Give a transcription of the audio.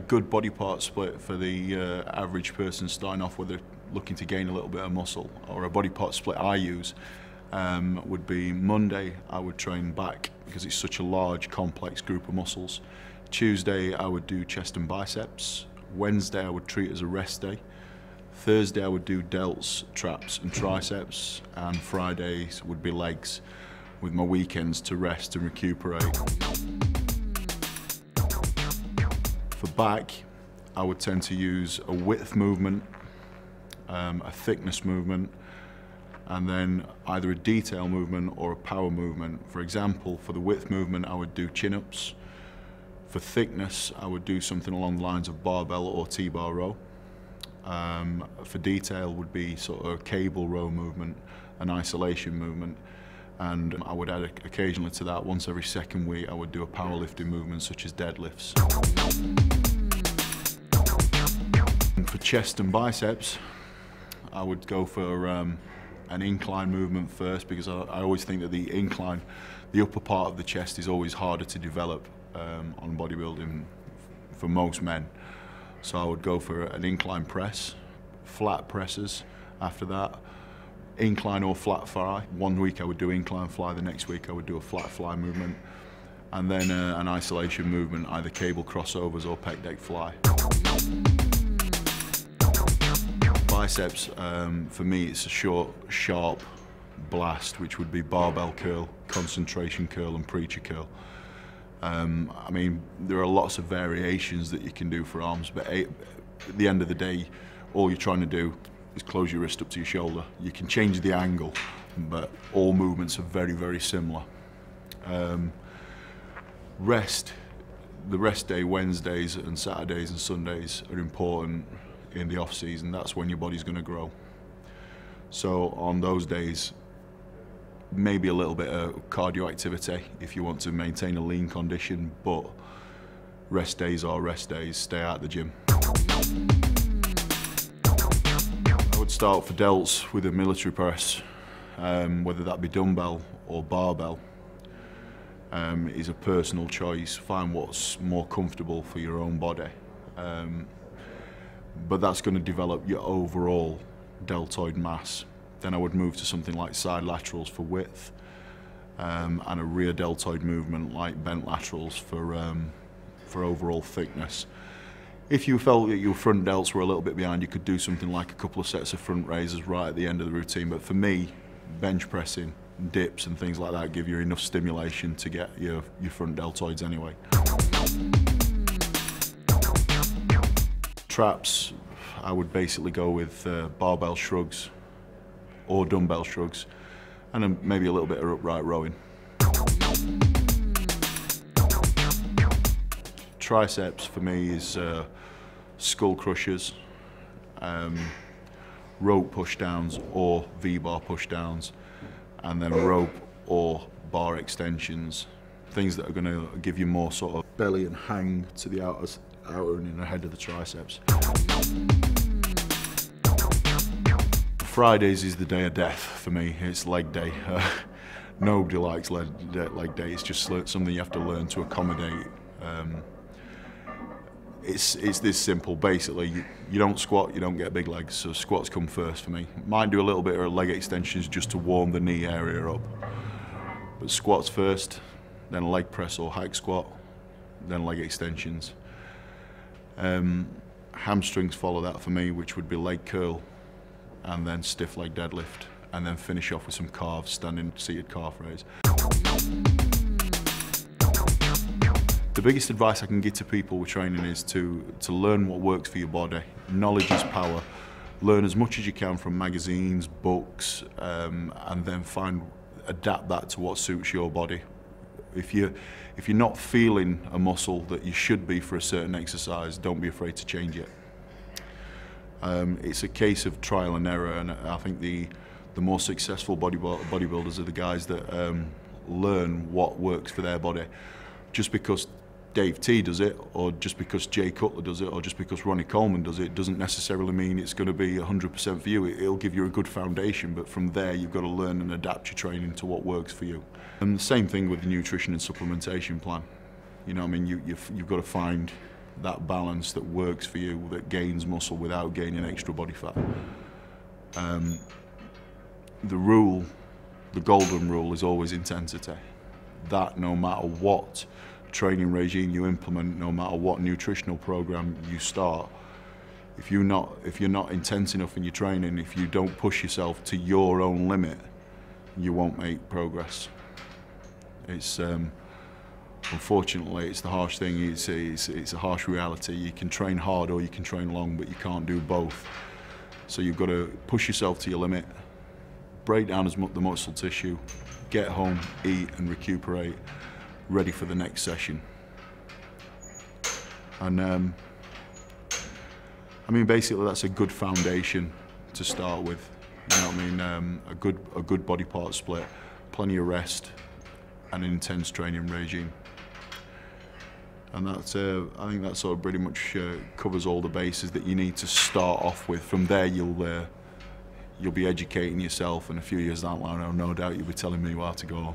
good body part split for the average person starting off, whether looking to gain a little bit of muscle, or a body part split I use, would be Monday I would train back because it's such a large complex group of muscles. Tuesday I would do chest and biceps. Wednesday I would treat as a rest day. Thursday I would do delts, traps and triceps, and Fridays would be legs, with my weekends to rest and recuperate. For back, I would tend to use a width movement, a thickness movement, and then either a detail movement or a power movement. For example, for the width movement, I would do chin-ups. For thickness, I would do something along the lines of barbell or T-bar row. For detail would be sort of a cable row movement, an isolation movement, and I would add occasionally to that, once every second week, I would do a powerlifting movement such as deadlifts. And for chest and biceps, I would go for an incline movement first, because I always think that the incline, the upper part of the chest, is always harder to develop on bodybuilding for most men. So I would go for an incline press, flat presses after that, incline or flat fly. One week I would do incline fly, the next week I would do a flat fly movement, and then an isolation movement, either cable crossovers or pec deck fly. Biceps, for me it's a short, sharp blast, which would be barbell curl, concentration curl and preacher curl. I mean, there are lots of variations that you can do for arms, but at the end of the day, all you're trying to do is close your wrist up to your shoulder. You can change the angle, but all movements are very, very similar. The rest day, Wednesdays and Saturdays and Sundays are important in the off season. That's when your body's going to grow. So on those days, maybe a little bit of cardio activity if you want to maintain a lean condition, but rest days are rest days. Stay out of the gym. I would start for delts with a military press, whether that be dumbbell or barbell. Is a personal choice. Find what's more comfortable for your own body, but that's going to develop your overall deltoid mass. Then I would move to something like side laterals for width, and a rear deltoid movement like bent laterals for overall thickness. If you felt that your front delts were a little bit behind, you could do something like a couple of sets of front raises right at the end of the routine. But for me, bench pressing, dips and things like that give you enough stimulation to get your front deltoids anyway. Traps, I would basically go with barbell shrugs or dumbbell shrugs, and then maybe a little bit of upright rowing. Triceps for me is skull crushers, rope pushdowns or V-bar pushdowns, and then rope or bar extensions, things that are going to give you more sort of belly and hang to the outer and ahead of the triceps. Fridays is the day of death for me. It's leg day. Nobody likes leg day. It's just something you have to learn to accommodate. It's this simple. Basically, you don't squat, you don't get big legs, so squats come first for me. Might do a little bit of leg extensions just to warm the knee area up. But squats first, then a leg press or hack squat, then leg extensions. Hamstrings follow that for me, which would be leg curl, and then stiff leg deadlift, and then finish off with some calves, standing seated calf raise. The biggest advice I can give to people with training is to learn what works for your body. Knowledge is power. Learn as much as you can from magazines, books, and then adapt that to what suits your body. If you're not feeling a muscle that you should be for a certain exercise, don't be afraid to change it. It's a case of trial and error, and I think the more successful bodybuilders are the guys that learn what works for their body. Just because Dave T does it, or just because Jay Cutler does it, or just because Ronnie Coleman does it, doesn't necessarily mean it's going to be 100% for you. It'll give you a good foundation, but from there you've got to learn and adapt your training to what works for you. And the same thing with the nutrition and supplementation plan. You know what I mean? You've got to find that balance that works for you, that gains muscle without gaining extra body fat. The golden rule is always intensity. That no matter what training regime you implement, no matter what nutritional program you start, if you're not intense enough in your training, if you don't push yourself to your own limit, you won't make progress. It's unfortunately, it's the harsh thing. It's a harsh reality. You can train hard or you can train long, but you can't do both. So you've got to push yourself to your limit, break down the muscle tissue, get home, eat and recuperate, ready for the next session. And I mean, basically that's a good foundation to start with. You know what I mean? A good body part split, plenty of rest, and an intense training regime. And that's, I think that sort of pretty much covers all the bases that you need to start off with. From there, you'll be educating yourself, and a few years down the line, no doubt you'll be telling me how to go.